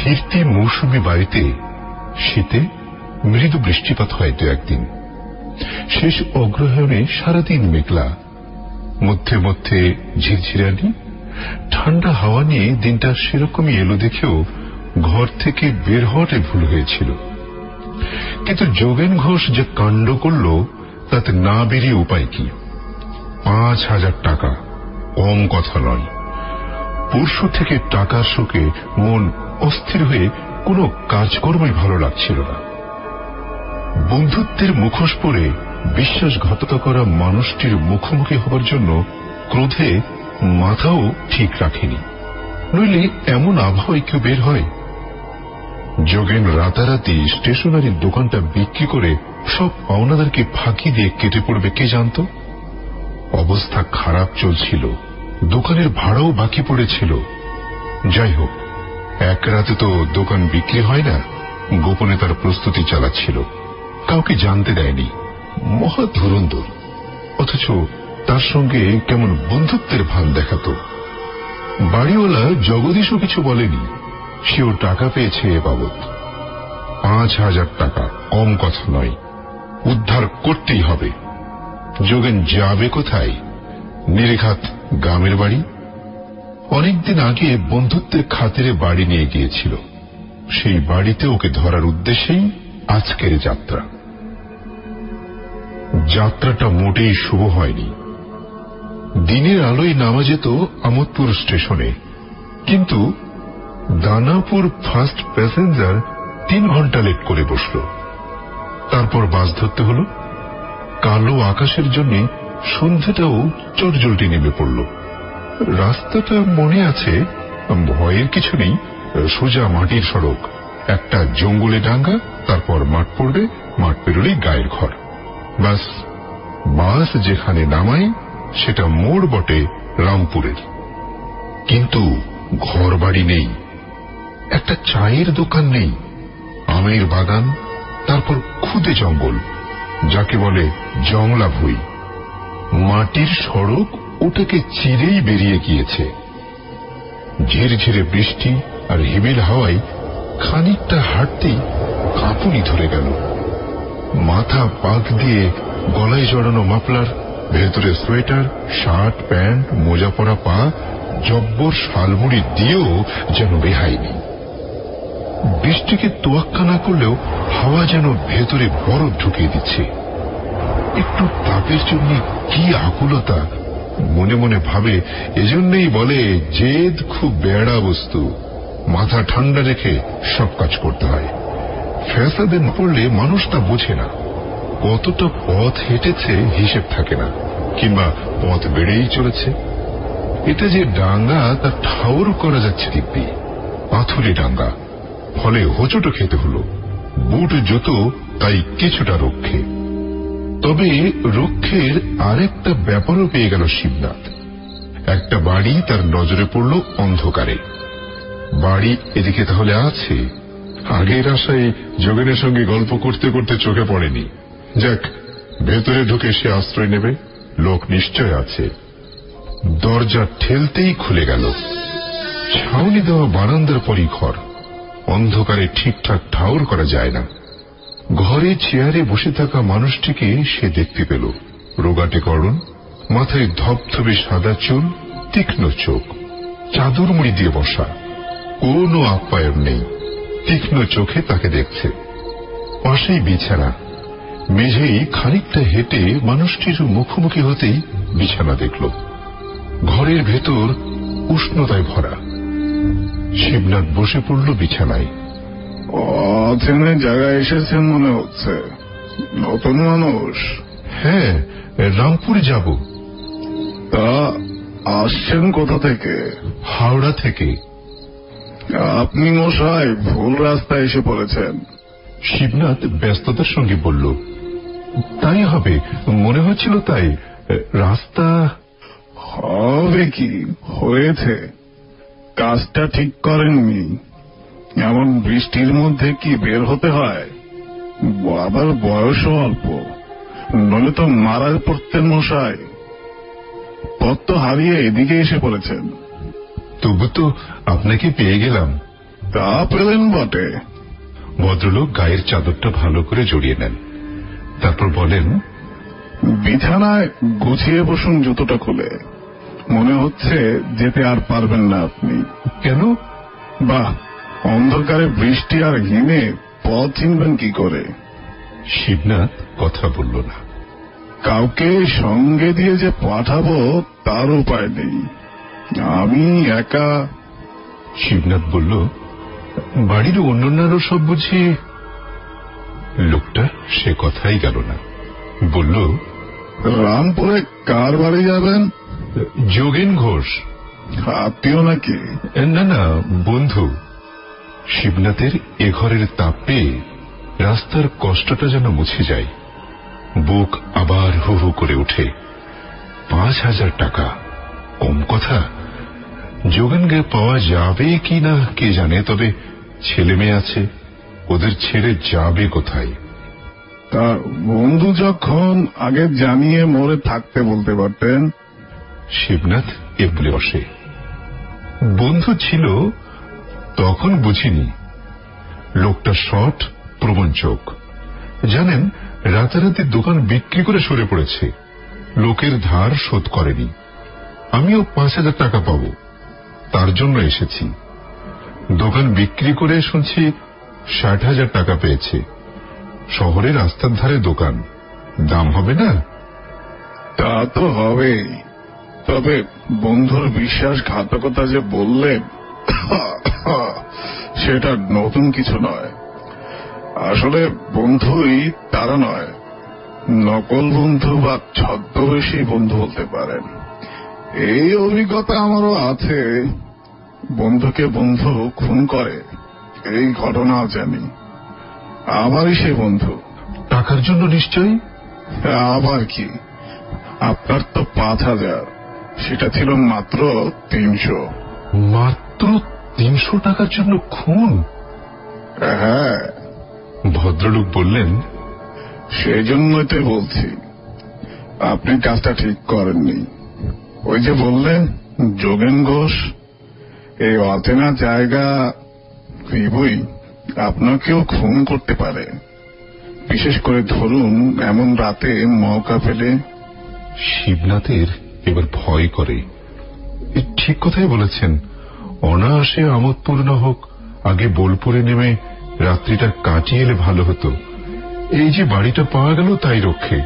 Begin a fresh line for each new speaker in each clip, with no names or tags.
ফিরতি মৌসুমী বাড়িতে শীতে মৃদু বৃষ্টিপাত হয় দু একদিন। শেষ অগ্রহায়ণে সারাদিন মেঘলা, মধ্যে মধ্যে ঝিরঝিরানি ঠান্ডা হাওয়া নিয়ে দিনটা সেরকমই এলো দেখেও ঘর থেকে বের হওয়াটাই ভুল হয়েছিল। কিন্তু যোগেন ঘোষ যে কাণ্ড করল তাতে না বেরিয়ে উপায় কি? ৫,০০০ টাকা কম কথা নয়। পরশু থেকে টাকার শোকে মন অস্থির হয়ে কোনো কাজকর্মই ভালো লাগছিল না। বন্ধুত্বের মুখোশ পরে বিশ্বাসঘাতকতা করা মানুষটির মুখোমুখি হবার জন্য ক্রোধে মাথাও ঠিক রাখেনি। নইলে এমন আবহাওয়ায় কেউ বের হয়? যোগেন রাতারাতি স্টেশনারির দোকানটা বিক্রি করে সব পাওনাদারকে ফাঁকি দিয়ে কেটে পড়বে কে জানত। অবস্থা খারাপ চলছিল, দোকানের ভাড়াও বাকি পড়েছিল। যাই হোক, এক রাতে তো দোকান বিক্রি হয় না। গোপনে তার প্রস্তুতি চালাচ্ছিল, কাউকে জানতে দেয়নি। মহা ধুরন্ধর, অথচ তার সঙ্গে কেমন বন্ধুত্বের ভান দেখাত। বাড়িওয়ালা জগদীশও কিছু বলেনি, সেও টাকা পেয়েছে এ বাবদ। ৫,০০০ টাকা কম কথা নয়, উদ্ধার করতেই হবে। যোগেন যাবে কোথায়? নিরেঘাত গ্রামের বাড়ি। অনেকদিন আগে বন্ধুত্বের খাতিরে বাড়ি নিয়ে গিয়েছিল, সেই বাড়িতে ওকে ধরার উদ্দেশ্যেই আজকের যাত্রা। যাত্রাটা মোটেই শুভ হয়নি। দিনের আলোয় নামা যেত আমোদপুর স্টেশনে, কিন্তু দানাপুর ফার্স্ট প্যাসেঞ্জার ৩ ঘন্টা লেট করে বসল। তারপর বাস ধরতে হল। কালো আকাশের জন্য সন্ধ্যাটাও চটজলটি নেমে পড়ল। রাস্তাটা মনে আছে, ভয়ের কিছু নেই। সোজা মাটির সড়ক, একটা জঙ্গলে ডাঙ্গা, তারপর মাঠ পড়বে, মাঠ পেরোলেই গায়ের ঘর। বাস বাস যেখানে নামায় সেটা মোড় বটে রামপুরের, কিন্তু ঘর বাড়ি নেই, একটা চায়ের দোকান নেই, আমের বাগান, তারপর খুদে জঙ্গল, যাকে বলে জংলা ভুঁই। মাটির সড়ক ওটাকে চিরেই বেরিয়ে গিয়েছে। ঝিরঝিরে বৃষ্টি আর হিমেল হাওয়ায় খানিকটা হাঁটতেই কাঁপুনি ধরে গেল। মাথা পাক দিয়ে গলায় জড়ানো মাফলার, ভেতরে সোয়েটার, শার্ট, প্যান্ট, মোজা পরা পা, জব্বর শালমুড়ি দিয়েও যেন রেহাই নেই। বৃষ্টিকে তোয়াক্কা না করলেও হাওয়া যেন ভেতরে বরফ ঢুকিয়ে দিচ্ছে। একটু তাপের জন্য কি আকুলতা। মনে মনে ভাবে, এজন্যই বলে জেদ খুব বেড়া বস্তু, মাথা ঠান্ডা রেখে সব কাজ করতে হয়। ফ্যাসাদে না পড়লে মানুষ তা বোঝে না। কতটা পথ হেঁটেছে হিসেব থাকে না, কিংবা পথ বেড়েই চলেছে। এটা যে ডাঙ্গা তা ঠাউর করা যাচ্ছে দিব্যি, পাথুরে ডাঙ্গা। ফলে হোঁচটও খেতে হলো। বুট জুতো তাই কিছুটা রক্ষে। তবে রক্ষের আরেকটা ব্যাপারও পেয়ে গেল শিবনাথ। একটা বাড়ি তার নজরে পড়ল অন্ধকারে। বাড়ি এদিকে তাহলে আছে। আগের আশায় যোগেনের সঙ্গে গল্প করতে করতে চোখে পড়েনি। যাক, ভেতরে ঢুকে সে আশ্রয় নেবে, লোক নিশ্চয় আছে। দরজা ঠেলতেই খুলে গেল। ছাউনি দেওয়া বারান্দার পরই ঘর। অন্ধকারে ঠিকঠাক ঠাউর করা যায় না। ঘরে চেয়ারে বসে থাকা মানুষটিকে সে দেখতে পেল। রোগাটে গড়ন, মাথায় ধবধবে সাদা চুল, তীক্ষ্ণ চোখ, চাদর মুড়ি দিয়ে বসা, কোনো আপ্যায়ন নেই। তীক্ষ্ণ চোখে তাকে দেখছে। পাশেই বিছানা। মেঝেই খানিকটা হেঁটে মানুষটির মুখোমুখি হতেই বিছানা দেখল। ঘরের ভেতর উষ্ণতায় ভরা। শিবনাথ বসে পড়ল বিছানায়।
অচেনা জায়গায় এসেছেন মনে হচ্ছে। নতুন মানুষ?
হ্যাঁ, রামপুরে যাব।
তা আসছেন কোথা থেকে?
হাওড়া থেকে।
আপনি মশাই ভুল রাস্তায় এসে পড়েছেন।
শিবনাথ ব্যস্ততার সঙ্গে বলল। তাই হবে, মনে হচ্ছিল তাই। রাস্তা
হবে কি হয়েছে, কাজটা ঠিক করেননি। এমন বৃষ্টির মধ্যে কি বের হতে হয়? আবার বয়সও অল্প, নইলে তো মারা পড়তেন মশাই। পথ তো হারিয়ে এদিকে এসে পড়েছেন।
তবু তো আপনাকে পেয়ে গেলাম।
তা পেলেন বটে।
ভদ্রলোক গায়ের চাদরটা ভালো করে জড়িয়ে নেন, তারপর বলেন,
বিছানায় গুছিয়ে বসুন জুতোটা খুলে। মনে হচ্ছে যেতে আর পারবেন না আপনি।
কেন?
বাহ, অন্ধকারে বৃষ্টি আর হিমে পথ চিনবেন কি করে?
শিবনাথ কথা বলল না।
কাউকে সঙ্গে দিয়ে যে পাঠাবো তার উপায় নেই, আমি একা।
শিবনাথ বলল, বাড়ির অন্যান্যরাও সব বুঝি? লোকটা সে কথাই গেল না, বলল,
রামপুরে কার বাড়ি যাবেন?
যোগেন ঘোষ।
আত্মীয় নাকি?
না না, বন্ধু। শিবনাথের এ ঘরের তাপ পেয়ে রাস্তার কষ্টটা যেন মুছে যায়। বুক আবার হু হু করে ওঠে। 5,000 টাকা কম কথা? যোগেনকে পাওয়া যাবে কি না কে জানে, তবে ছেলে মেয়ে আছে, ওদের ছেড়ে যাবে কোথায়?
তা বন্ধু যখন আগে জানিয়ে মোড়ে থাকতে বলতে পারতেন।
শিবনাথ এ বলে বসে, বন্ধু ছিল তখন বুঝিনি। লোকটা শর্ট, প্রবঞ্চক। জানেন, রাতারাতি দোকান বিক্রি করে সরে পড়েছে, লোকের ধার শোধ করেনি। আমিও 5,000 টাকা পাব, তার জন্য এসেছি। দোকান বিক্রি করে শুনছি 60,000 টাকা পেয়েছে। শহরের রাস্তার ধারে দোকান, দাম হবে না?
তা তো হবেই, তবে বন্ধুর বিশ্বাসঘাতকতা যে বললেন সেটা নতুন কিছু নয়। আসলে বন্ধুই তারা নয়, নকল বন্ধু বা ছদ্মবেশী বন্ধু বলতে পারেন। এই অভিজ্ঞতা আমারও আছে। বন্ধুকে বন্ধু খুন করে, এই ঘটনাও জানি। আমারই সে বন্ধু।
টাকার জন্য নিশ্চয়ই?
আবার কি, আপনার তো 5,000, সেটা ছিল মাত্র 300।
মাত্র 300 টাকার জন্য খুন?
হ্যাঁ।
ভদ্রলোক বললেন,
সেই জন্যই তো বলছি আপনি কাজটা ঠিক করেননি। ওই যে বললেন যোগেন ঘোষ, এই অচেনা জায়গা ভেবই আপনাকেও খুন করতে পারে, বিশেষ করে ধরুন এমন রাতে মৌকা পেলে।
শিবনাথের এবার ভয় করে। ঠিক কথাই বলেছেন। অনায়াসে আমোদপুর না হোক, আগে বোলপুরে নেমে রাত্রিটা কাটিয়ে এলে ভালো হতো। এই যে বাড়িটা পাওয়া গেল তাই রক্ষে,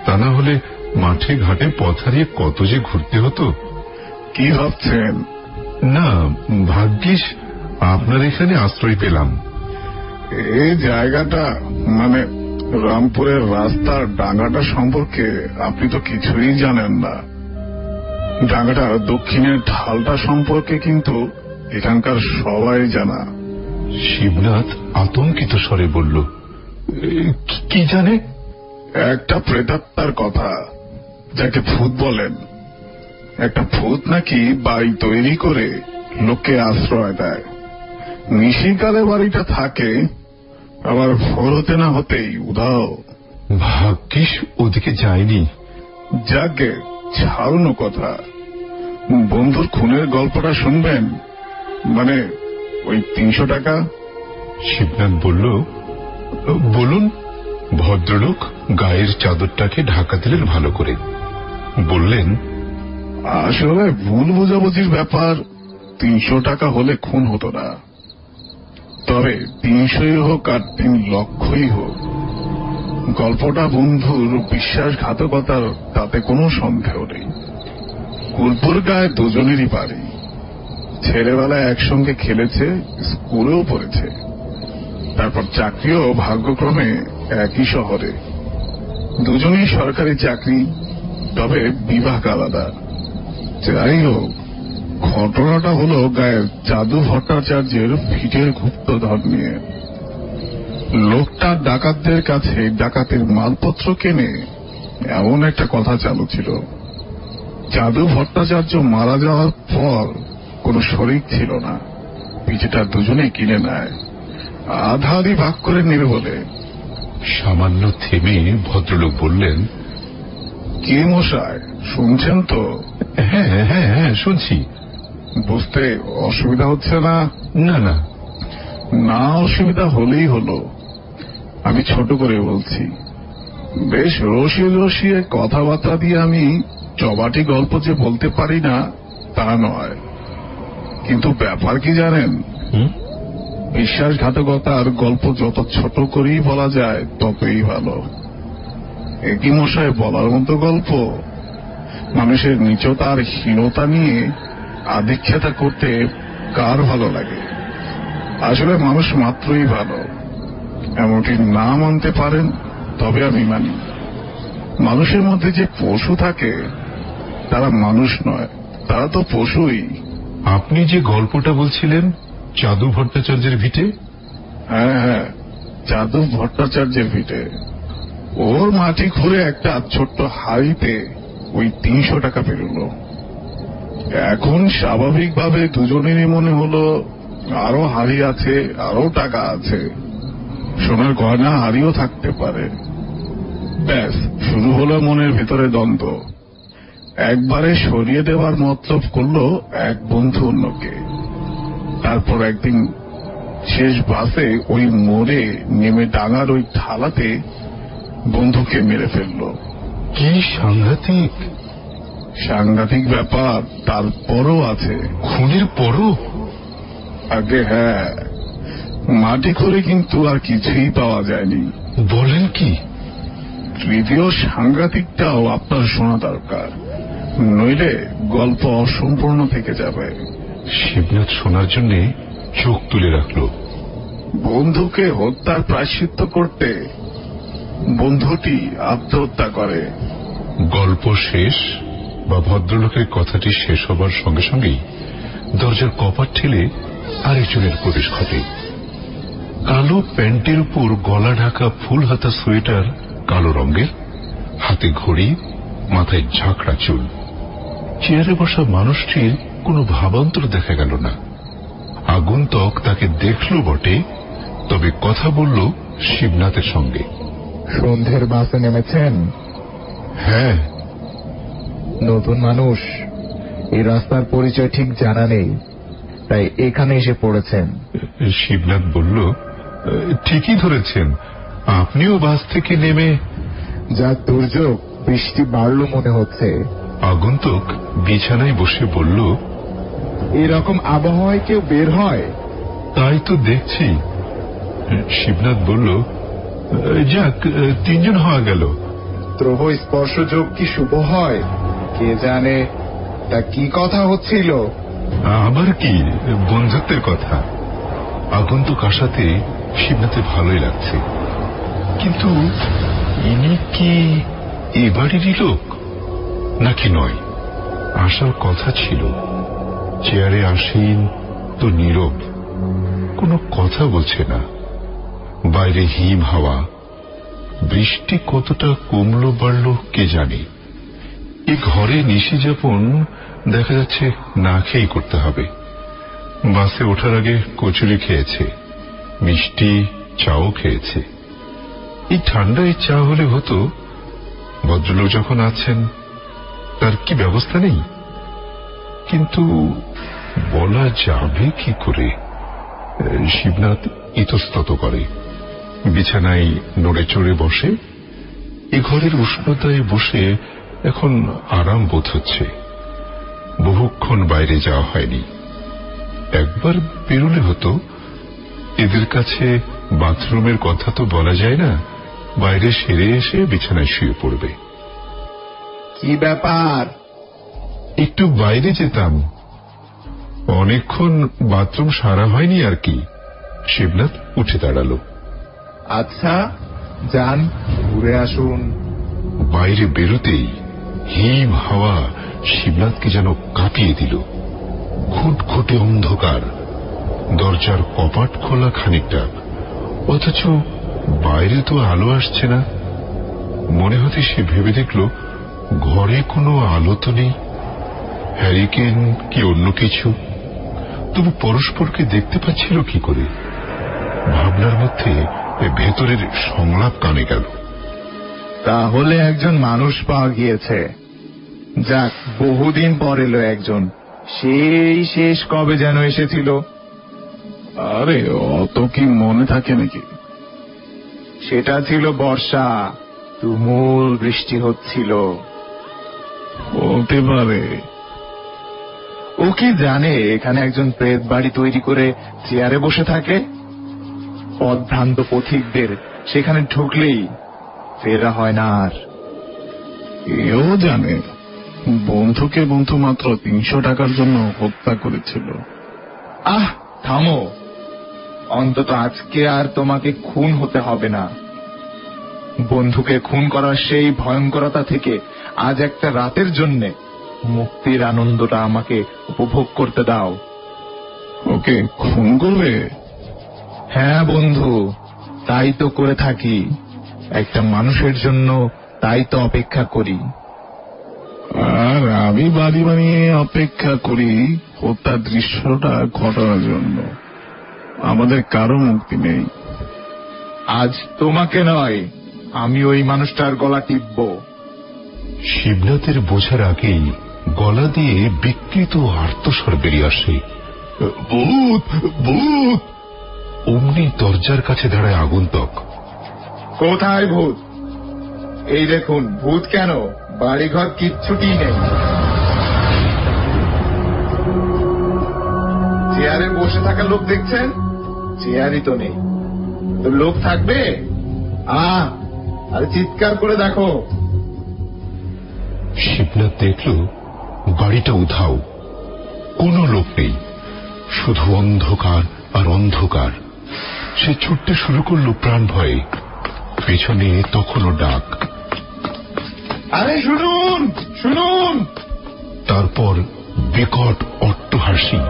তা না হলে মাঠে ঘাটে পথ হারিয়ে কত যে ঘুরতে হতো।
কি ভাবছেন?
না, ভাগ্যিস আপনার এখানে আশ্রয় পেলাম।
এই জায়গাটা মানে রামপুরের রাস্তার ডাঙ্গাটা সম্পর্কে আপনি তো কিছুই জানেন না। ডাঙ্গাটার দক্ষিণের ঢালটা সম্পর্কে কিন্তু এখানকার সবাই জানা।
শিবনাথ আতঙ্কিত স্বরে বলল, কি জানে?
একটা প্রেতাত্মার কথা, যাকে ভূত বলেন। একটা ভূত নাকি বাড়ি তৈরি করে লোককে আশ্রয় দেয়। নিশিকালে বাড়িটা থাকে, আবার ভোর হতে না হতেই উধাও।
ভাগ্যিস ওদিকে যায়নি।
যাকে ছাড়ুনো কথা, বন্ধুর খুনের গল্পটা শুনবেন? মানে ওই 300 টাকা।
শিবনাথ বলল, বলুন। ভদ্রলোক গায়ের চাদরটাকে ঢাকা দিলেন ভালো করে। বললেন,
আসলে ভুল বোঝাবুঝির ব্যাপার। 300 টাকা হলে খুন হতো না, তবে 300ই হোক আর 3 লক্ষই হোক, গল্পটা বন্ধুর বিশ্বাসঘাতকতার, তাতে কোনো সন্দেহ নেই। কুলপুর গায়ে দুজনেরই বাড়ি, ছেলেবেলায় একসঙ্গে খেলেছে, স্কুলেও পড়েছে, তারপর চাকরিও ভাগ্যক্রমে একই শহরে। দুজনেই সরকারি চাকরি, তবে বিভাগ আলাদা। যাই হোক, ঘটনাটা হলো গায়ের জাদু ভট্টাচার্যের ভিটের গুপ্তধন নিয়ে। লোকটা ডাকাতদের কাছে ডাকাতের মালপত্র কেনে, এমন একটা কথা চালু ছিল। জাদু ভট্টাচার্য মারা যাওয়ার পর কোনো শরিক ছিল না, পিঠেটা দুজনেই কিনে নেয়, আধা আধি ভাগ করে নেবে বলে।
সামান্য থেমে ভদ্রলোক বললেন,
কি মশাই, শুনছেন তো?
হ্যাঁ হ্যাঁ হ্যাঁ, শুনছি।
বুঝতে অসুবিধা হচ্ছে না?
না না।
না অসুবিধা হলেই হলো। আমি ছোট করে বলছি, বেশ রসিয়ে রসিয়ে কথাবার্তা দিয়ে আমি চবাটি গল্প যে বলতে পারি না তা নয়, কিন্তু ব্যাপার কি জানেন, বিশ্বাসঘাতকতার গল্প যত ছোট করেই বলা যায় ততই ভালো। একই মশায় বলার মতো গল্প মানুষের নীচতার হীনতা নিয়ে আধিক্যতা করতে কার ভালো লাগে? আসলে মানুষ মাত্রই ভালো, এমনটি না মানতে পারেন তবে আমি মানি। মানুষের মধ্যে যে পশু থাকে তারা মানুষ নয়, তারা তো পশুই।
আপনি যে গল্পটা বলছিলেন চাঁদু ভট্টাচার্যের ভিটে?
হ্যাঁ, চাঁদু ভট্টাচার্যের ভিটে। ওর মাটি খুঁড়ে একটা ছোট্ট হাড়িতে ওই 300 টাকা পেরোলো। এখন স্বাভাবিকভাবে দুজনেরই মনে হলো আরো হাড়ি আছে, আরো টাকা আছে, সোনার গয়না হাড়িও থাকতে পারে। ব্যাস শুরু হলো মনের ভেতরে দ্বন্দ্ব। একবারে সরিয়ে দেওয়ার মতলব করলো এক বন্ধু অন্যকে। তারপর একদিন শেষ বাসে ওই মোড়ে নেমে ডাঙার ওই ঢালাতে বন্ধুকে মেরে ফেললো।
কি সাংঘাতিক!
সাংঘাতিক ব্যাপার তারপরও আছে।
খুনের পরও?
আগে হ্যাঁ, মাটি করে কিন্তু আর কিছুই পাওয়া যায়নি।
বলেন কি?
তৃতীয় সাংঘাতিকটাও আপনার শোনা দরকার, নইলে গল্প অসম্পূর্ণ থেকে যাবে।
শিবনাথ শোনার জন্য চোখ তুলে রাখল।
বন্ধুকে হত্যার প্রায়শ্চিত্ত করতে বন্ধুটি আত্মহত্যা করে।
গল্প শেষ বা ভদ্রলোকের কথাটি শেষ হবার সঙ্গে সঙ্গেই দরজার কপাট ঠেলে আরেকজনের প্রবেশ ঘটে। কালো প্যান্টের উপর গলা ঢাকা ফুল হাতা সোয়েটার কালো রঙের, হাতে ঘড়ি, মাথায় ঝাঁকড়া চুল। চেয়ারে বসা মানুষটির কোনো ভাবান্তর দেখা গেল না। আগন্তুক তাকে দেখল বটে, তবে কথা বলল শিবনাথের সঙ্গে।
সন্ধ্যের বাসে নেমেছেন?
হ্যাঁ।
নতুন মানুষ, এই রাস্তার পরিচয় ঠিক জানা নেই, তাই এখানে এসে পড়েছেন।
শিবনাথ বলল, ঠিকই ধরেছেন, আপনিও বাস থেকে নেমে।
যা দুর্যোগ, বৃষ্টি বাড়ল মনে হচ্ছে।
আগন্তুক বিছানায় বসে বলল,
এরকম আবহাওয়ায় কেউ বের হয়?
তাই তো দেখছি। শিবনাথ বলল, যাক, 3 জন হওয়া গেল।
দ্রোহ স্পর্শযোগ কি শুভ হয় কে জানে। তা কি কথা হচ্ছিল?
আবার কি, বন্ধুত্বের কথা। আগন্তুক আসাতে শিবনাথের ভালোই লাগছে, কিন্তু ইনি কি এ বাড়িরই লোক নাকি নয়? আসার কথা ছিল। চেয়ারে আসীন তো নীরব, কোনো কথা বলছে না। বাইরে হিম হাওয়া, বৃষ্টি কতটা কমলো বাড়লো কে জানে। এই ঘরে নিশি যাপন দেখা যাচ্ছে না খেয়েই করতে হবে। বাসে ওঠার আগে কচুরি খেয়েছে, মিষ্টি চাও খেয়েছে। এই ঠান্ডায় চা হলে হতো, ভদ্রলোক যখন আছেন তার কি ব্যবস্থা নেই? কিন্তু বলা যাবে কি করে? শিবনাথ ইতস্তত করে, বিছানায় নড়ে চড়ে বসে। এ ঘরের উষ্ণতায় বসে এখন আরাম বোধ হচ্ছে। বহুক্ষণ বাইরে যাওয়া হয়নি। একবার বেরোলে হতো। এদের কাছে বাথরুমের কথা তো বলা যায় না, বাইরে সেরে এসে বিছানায় শুয়ে পড়বে।
কি ব্যাপার?
একটু বাইরে যেতাম, অনেকক্ষণ বাথরুম সারা হয়নি আর কি। শিবনাথ উঠে দাঁড়ালো।
আচ্ছা, যান, ঘুরে আসুন।
বাইরে বেরোতেই হিম হাওয়া শিবনাথকে যেন কাঁপিয়ে দিল। ঘুটঘুটে অন্ধকার, দরজার কপাট খোলা খানিকটা, অথচ বাইরে তো আলো আসছে না। মনে হতে সে ভেবে দেখল ঘরে কোনো আলো তো নেই, হ্যারিকেন কি অন্য কিছু। তবু পরস্পরকে দেখতে পাচ্ছিল কি করে? ভাবনার মধ্যে ভেতরের সংলাপ কানে গেল।
তাহলে একজন মানুষ পাওয়া গিয়েছে। যাক, বহুদিন পর এলো একজন। সেই শেষ কবে যেন এসেছিল।
আরে অত কি মনে থাকে নাকি?
সেটা ছিল বর্ষা, তুমুল বৃষ্টি হচ্ছিল।
হতে পারে।
ও কি জানে এখানে একজন প্রেত বাড়ি তৈরি করে চেয়ারে বসে থাকে? পথভ্রান্ত পথিকদের সেখানে ঢুকলেই ফেরা হয় না আর।
এও জানে বন্ধুকে বন্ধু মাত্র 300 টাকার জন্য হত্যা করেছিল।
আহ, থামো। অন্তত আজকে আর তোমাকে খুন হতে হবে না। বন্ধুকে খুন করার সেই ভয়ঙ্করতা থেকে আজ একটা রাতের জন্য মুক্তির আনন্দটা আমাকে উপভোগ করতে দাও।
ওকে খুন করবে?
হ্যাঁ বন্ধু, তাই তো করে থাকি। একটা মানুষের জন্য তাই তো অপেক্ষা করি।
আর আমি বাড়ি বানিয়ে অপেক্ষা করি হত্যার দৃশ্যটা ঘটানোর জন্য। আমাদের কারো মুক্তি নেই।
আজ তোমাকে নয়, আমি ওই মানুষটার গলা টিপব।
শিবনাথের বোঝার আগেই গলা দিয়ে বিকৃত আর্তস্বর বেরিয়ে আসে, ভূত ভূত। অমনি দরজার কাছে দাঁড়ায় আগন্তুক।
কোথায় ভূত? এই দেখুন, ভূত কেন, বাড়িঘর কিচ্ছুটি নেই। চেয়ারে বসে থাকা লোক দেখছেন? চেয়ারই তো নেই, তো লোক থাকবে? আরে চিৎকার করে দেখো।
শিবনাথ দেখল বাড়িটা উধাও, কোনো লোক নেই, শুধু অন্ধকার আর অন্ধকার। সে ছুটতে শুরু করলো প্রাণ ভয়ে। পেছনে তখনও ডাক,
আরে শুনুন শুনুন।
তারপর বিকট অট্টহাসি।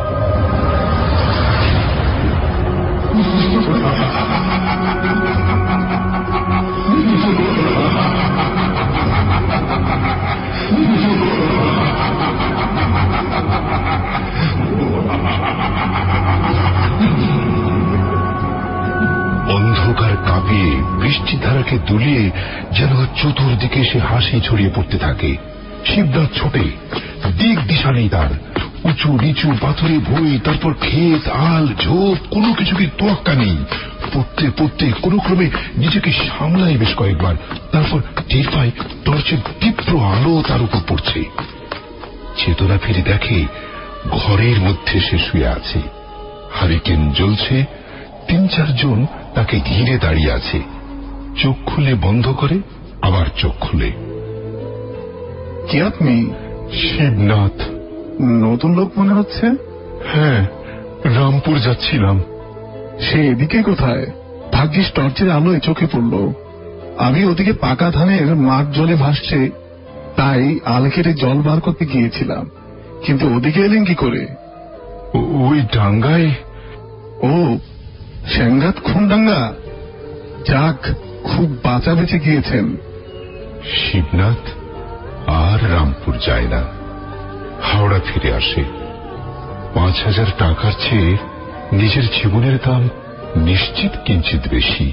অন্ধকার কাঁপিয়ে বৃষ্টি ধারাকে দুলিয়ে যেন চতুর্দিকে সে হাসি ছড়িয়ে পড়তে থাকে। শিবনাথ ছোটে, দিক দিশা নেই তার। উঁচু নিচু পাথরে ভুঁই, তারপর ক্ষেত আল ঝোপ, কোনো কিছুকে তোয়াক্কা নেই। পড়তে পড়তে কোনো ক্রমে নিজেকে সামলায় বেশ কয়েকবার। তারপর টের পায় টর্চের তীব্র আলো তার উপর পড়ছে। চেতনা ফিরে দেখে ঘরের মধ্যে সে শুয়ে আছে। হারিকেন জ্বলছে, 3-4 জন তাকে ঘিরে দাঁড়িয়ে আছে। চোখ খুলে বন্ধ করে, আবার চোখ খুলে।
কি আপনি?
শিবনাথ।
নতুন লোক মনে হচ্ছে।
হ্যাঁ, রামপুর যাচ্ছিলাম।
সে এদিকে কোথায়? ভাগ্যিস টর্চের আলোয় চোখে পড়ল। আমি ওদিকে পাকা ধানের মাঠ জলে ভাসছে, তাই আল কেটে জল বার করতে গিয়েছিলাম। কিন্তু ওদিকে এলেন কি করে?
ওই ডাঙ্গায়।
ও, সেঙ্গাত খুনডাঙ্গা। যাক, খুব বাঁচা বেঁচে গিয়েছেন।
শিবনাথ আর রামপুর যায় না, হাওড়া ফিরে আসে। 5,000 টাকার চেয়ে নিজের জীবনের দাম নিশ্চিত কিঞ্চিত বেশি।